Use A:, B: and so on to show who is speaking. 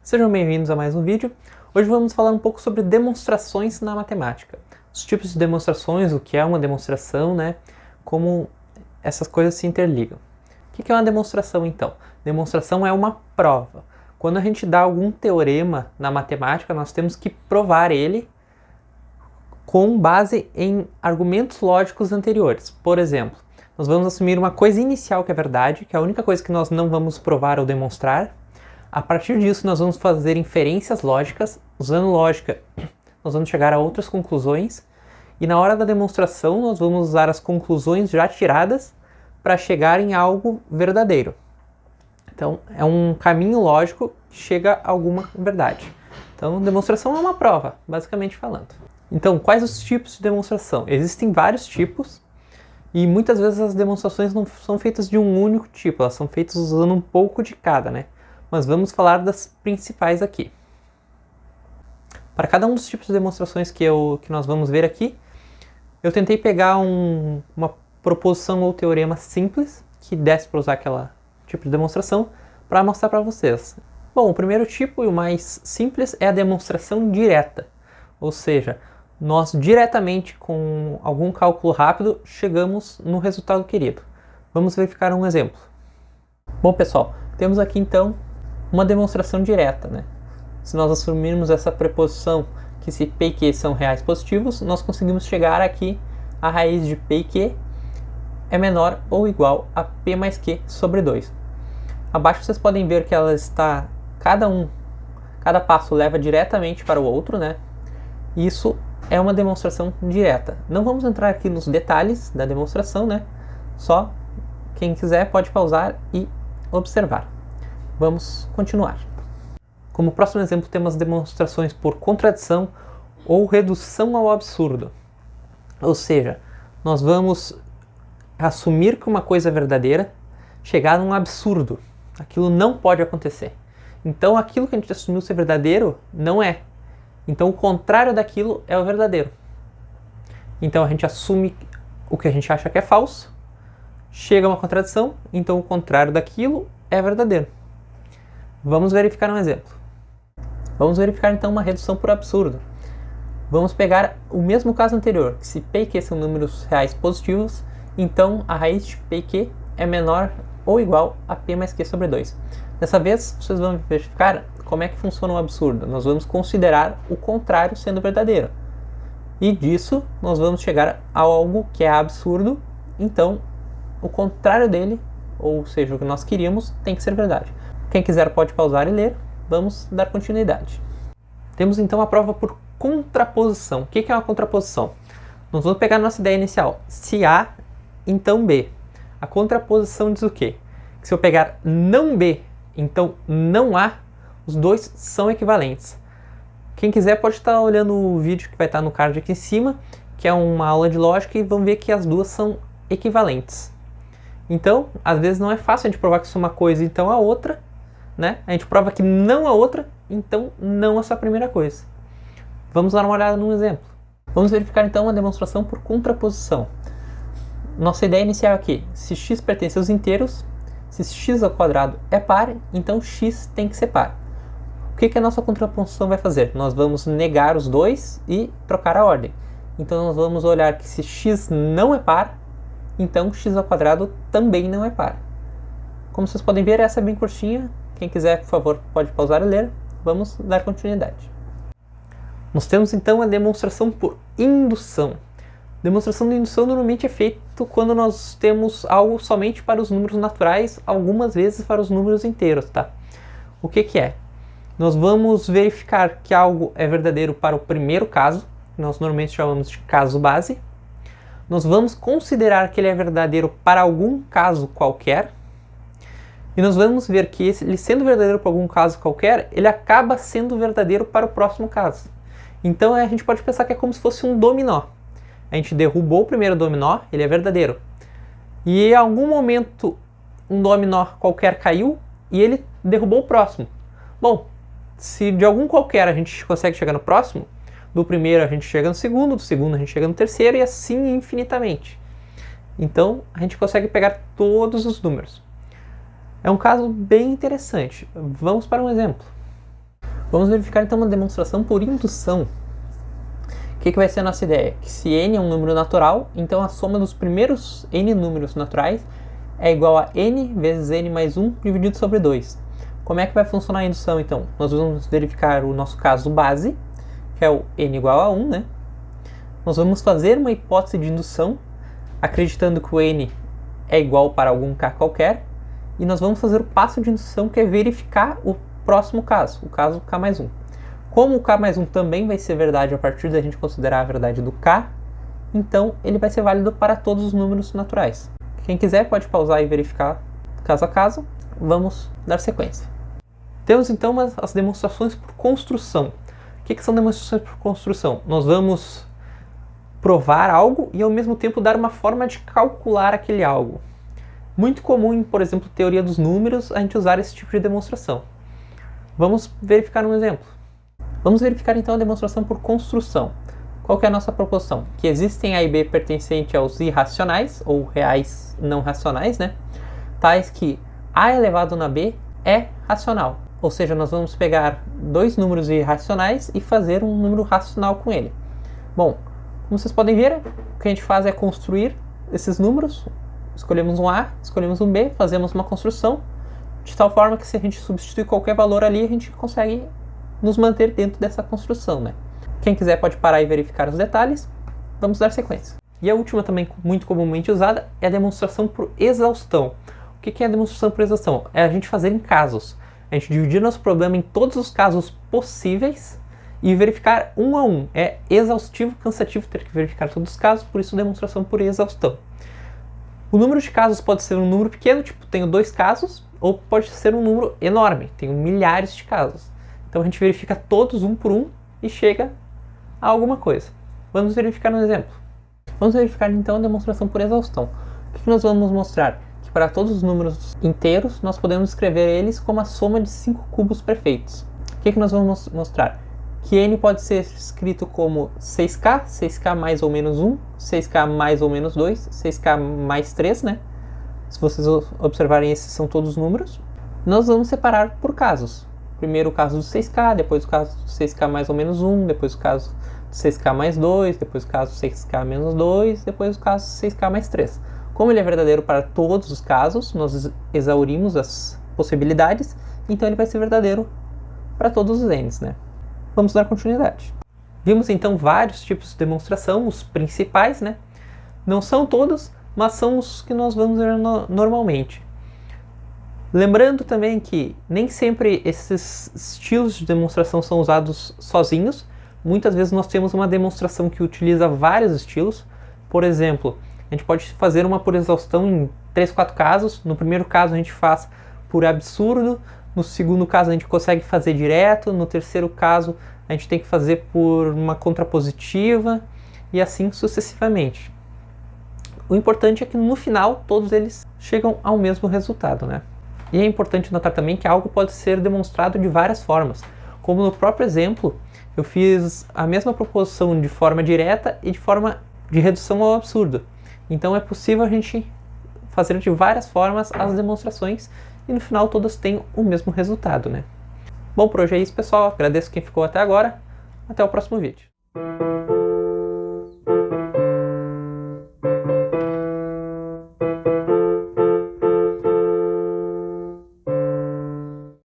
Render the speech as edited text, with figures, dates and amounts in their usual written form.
A: Sejam bem-vindos a mais um vídeo. Hoje vamos falar um pouco sobre demonstrações na matemática. Os tipos de demonstrações, o que é uma demonstração, né? Como essas coisas se interligam. O que é uma demonstração, então? Demonstração é uma prova. Quando a gente dá algum teorema na matemática, nós temos que provar ele com base em argumentos lógicos anteriores. Por exemplo, nós vamos assumir uma coisa inicial que é verdade, que é a única coisa que nós não vamos provar ou demonstrar. A partir disso, nós vamos fazer inferências lógicas. Usando lógica, nós vamos chegar a outras conclusões. E na hora da demonstração, nós vamos usar as conclusões já tiradas para chegar em algo verdadeiro. Então, é um caminho lógico que chega a alguma verdade. Então, demonstração é uma prova, basicamente falando. Então, quais os tipos de demonstração? Existem vários tipos e muitas vezes as demonstrações não são feitas de um único tipo, elas são feitas usando um pouco de cada, né? Mas vamos falar das principais aqui. Para cada um dos tipos de demonstrações que nós vamos ver aqui, eu tentei pegar uma proposição ou teorema simples, que desse para usar aquele tipo de demonstração, para mostrar para vocês. Bom, o primeiro tipo e o mais simples é a demonstração direta. Ou seja, nós diretamente com algum cálculo rápido chegamos no resultado querido. Vamos verificar um exemplo. Bom pessoal, temos aqui então uma demonstração direta, né? Se nós assumirmos essa preposição que se P e Q são reais positivos, nós conseguimos chegar aqui a raiz de P e Q é menor ou igual a P mais Q sobre 2. Abaixo vocês podem ver que ela está, cada passo leva diretamente para o outro, né? Isso é uma demonstração direta. Não vamos entrar aqui nos detalhes da demonstração, né? Só quem quiser pode pausar e observar. Vamos continuar. Como próximo exemplo, temos demonstrações por contradição ou redução ao absurdo. Ou seja, nós vamos assumir que uma coisa é verdadeira, chegar num absurdo. Aquilo não pode acontecer. Então, aquilo que a gente assumiu ser verdadeiro não é. Então, o contrário daquilo é o verdadeiro. Então, a gente assume o que a gente acha que é falso, chega a uma contradição, então o contrário daquilo é verdadeiro. Vamos verificar um exemplo. Vamos verificar então uma redução por absurdo. Vamos pegar o mesmo caso anterior, que se P e Q são números reais positivos, então a raiz de P e Q é menor ou igual a P mais Q sobre 2. Dessa vez, vocês vão verificar como é que funciona o absurdo. Nós vamos considerar o contrário sendo verdadeiro. E disso, nós vamos chegar a algo que é absurdo, então o contrário dele, ou seja, o que nós queríamos, tem que ser verdade. Quem quiser pode pausar e ler. Vamos dar continuidade. Temos então a prova por contraposição. O que é uma contraposição? Nós vamos pegar a nossa ideia inicial. Se A, então B. A contraposição diz o quê? Que se eu pegar não B, então não A, os dois são equivalentes. Quem quiser pode estar olhando o vídeo que vai estar no card aqui em cima, que é uma aula de lógica, e vão ver que as duas são equivalentes. Então, às vezes não é fácil a gente provar que isso é uma coisa, então a outra, né? A gente prova que não a outra, então não essa primeira coisa. Vamos dar uma olhada num exemplo. Vamos verificar então uma demonstração por contraposição. Nossa ideia inicial aqui, se x pertence aos inteiros, se x ao quadrado é par, então x tem que ser par. O que a nossa contraposição vai fazer? Nós vamos negar os dois e trocar a ordem. Então nós vamos olhar que se x não é par, então x ao quadrado também não é par. Como vocês podem ver, essa é bem curtinha. Quem quiser, por favor, pode pausar e ler. Vamos dar continuidade. Nós temos então a demonstração por indução. Demonstração de indução normalmente é feito quando nós temos algo somente para os números naturais, algumas vezes para os números inteiros, tá? O que é? Nós vamos verificar que algo é verdadeiro para o primeiro caso, que nós normalmente chamamos de caso base. Nós vamos considerar que ele é verdadeiro para algum caso qualquer. E nós vamos ver que ele sendo verdadeiro para algum caso qualquer, ele acaba sendo verdadeiro para o próximo caso. Então a gente pode pensar que é como se fosse um dominó. A gente derrubou o primeiro dominó, ele é verdadeiro. E em algum momento um dominó qualquer caiu e ele derrubou o próximo. Bom, se de algum qualquer a gente consegue chegar no próximo, do primeiro a gente chega no segundo, do segundo a gente chega no terceiro e assim infinitamente. Então, a gente consegue pegar todos os números. É um caso bem interessante. Vamos para um exemplo. Vamos verificar então uma demonstração por indução. O que vai ser a nossa ideia? Que se n é um número natural, então a soma dos primeiros n números naturais é igual a n vezes n mais 1 dividido sobre 2. Como é que vai funcionar a indução então? Nós vamos verificar o nosso caso base, que é o n igual a 1, né? Nós vamos fazer uma hipótese de indução, acreditando que o n é igual para algum k qualquer, e nós vamos fazer o passo de indução, que é verificar o próximo caso, o caso k mais 1. Como o k mais 1 também vai ser verdade a partir da gente considerar a verdade do k, então ele vai ser válido para todos os números naturais. Quem quiser pode pausar e verificar caso a caso. Vamos dar sequência. Temos então as demonstrações por construção. O que são demonstrações por construção? Nós vamos provar algo e ao mesmo tempo dar uma forma de calcular aquele algo. Muito comum em, por exemplo, teoria dos números, a gente usar esse tipo de demonstração. Vamos verificar um exemplo. Vamos verificar então a demonstração por construção. Qual que é a nossa proposição? Que existem A e B pertencentes aos irracionais, ou reais não racionais, né? Tais que A elevado na B é racional. Ou seja, nós vamos pegar dois números irracionais e fazer um número racional com ele. Bom, como vocês podem ver, o que a gente faz é construir esses números. Escolhemos um A, escolhemos um B, fazemos uma construção, de tal forma que se a gente substituir qualquer valor ali, a gente consegue nos manter dentro dessa construção, né? Quem quiser pode parar e verificar os detalhes. Vamos dar sequência. E a última também muito comumente usada é a demonstração por exaustão. O que é a demonstração por exaustão? É a gente fazer em casos. A gente dividir nosso problema em todos os casos possíveis e verificar um a um. É exaustivo, cansativo ter que verificar todos os casos, por isso demonstração por exaustão. O número de casos pode ser um número pequeno, tipo tenho 2 casos, ou pode ser um número enorme, tenho milhares de casos. Então a gente verifica todos um por um e chega a alguma coisa. Vamos verificar um exemplo. Vamos verificar então a demonstração por exaustão. O que nós vamos mostrar? Que para todos os números inteiros, nós podemos escrever eles como a soma de 5 cubos perfeitos. O que nós vamos mostrar? Que n pode ser escrito como 6k, 6k mais ou menos 1, 6k mais ou menos 2, 6k mais 3, né? Se vocês observarem, esses são todos os números. Nós vamos separar por casos. Primeiro o caso do 6k, depois o caso do 6k mais ou menos 1, depois o caso do 6k mais 2, depois o caso do 6k menos 2, depois o caso do 6k mais 3. Como ele é verdadeiro para todos os casos, nós exaurimos as possibilidades, então ele vai ser verdadeiro para todos os n's, né? Vamos dar continuidade. Vimos então vários tipos de demonstração, os principais, né? Não são todos, mas são os que nós vamos ver normalmente. Lembrando também que nem sempre esses estilos de demonstração são usados sozinhos. Muitas vezes nós temos uma demonstração que utiliza vários estilos. Por exemplo, a gente pode fazer uma por exaustão em 3, 4 casos. No primeiro caso a gente faz por absurdo, no segundo caso a gente consegue fazer direto, no terceiro caso a gente tem que fazer por uma contrapositiva e assim sucessivamente. O importante é que no final todos eles chegam ao mesmo resultado, né? E é importante notar também que algo pode ser demonstrado de várias formas. Como no próprio exemplo, eu fiz a mesma proposição de forma direta e de forma de redução ao absurdo. Então é possível a gente fazer de várias formas as demonstrações e no final todas têm o mesmo resultado, né? Bom, por hoje é isso, pessoal. Agradeço quem ficou até agora. Até o próximo vídeo.